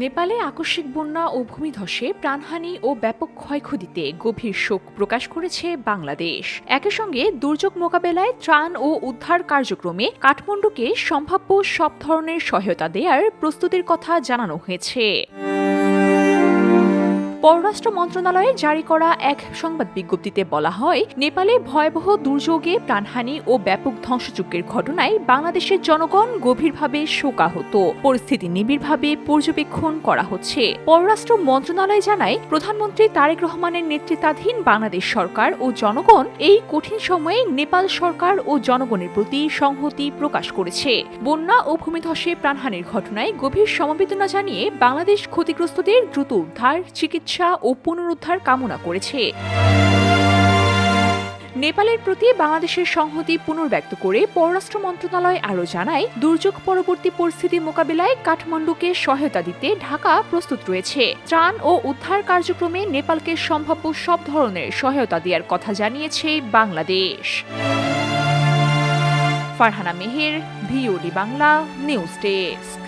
নেপালে আকস্মিক বন্যা ও ভূমিধসে প্রাণহানি ও ব্যাপক ক্ষয়ক্ষতিতে গভীর শোক প্রকাশ করেছে বাংলাদেশ। একই সঙ্গে দুর্যোগ মোকাবেলায় ত্রাণ ও উদ্ধার কার্যক্রমে কাঠমান্ডুকে সম্ভাব্য সব ধরনের সহায়তা দেওয়ার প্রস্তুতির কথা জানানো হয়েছে। পররাষ্ট্র মন্ত্রণালয়ে জারি করা এক সংবাদ বিজ্ঞপ্তিতে বলা হয়, নেপালে ভয়াবহ দুর্যোগে প্রাণহানি ও ব্যাপক ধ্বংসযজ্ঞের ঘটনায় বাংলাদেশের জনগণ গভীরভাবে শোকাহত। পরিস্থিতি নিবিড়ভাবে পর্যবেক্ষণ করা হচ্ছে। পররাষ্ট্র মন্ত্রণালয় জানায়, প্রধানমন্ত্রী তারেক রহমানের নেতৃত্বাধীন বাংলাদেশ সরকার ও জনগণ এই কঠিন সময়ে নেপাল সরকার ও জনগণের প্রতি সংহতি প্রকাশ করেছে। বন্যা ও ভূমিধসে প্রাণহানির ঘটনায় গভীর সমবেদনা জানিয়ে বাংলাদেশ ক্ষতিগ্রস্তদের দ্রুত উদ্ধার, চিকিৎসা ও পুনরুদ্ধার কামনা করেছে। নেপালের প্রতি বাংলাদেশের সংহতি পুনর্ব্যক্ত করে পররাষ্ট্র মন্ত্রণালয় আরও জানায়, দুর্যোগ পরবর্তী পরিস্থিতি মোকাবিলায় কাঠমান্ডুকে সহায়তা দিতে ঢাকা প্রস্তুত রয়েছে। ত্রাণ ও উদ্ধার কার্যক্রমে নেপালকে সম্ভাব্য সব ধরনের সহায়তা দেওয়ার কথা জানিয়েছে Bangladesh. Farhana Meher, VOD Bangla news desk.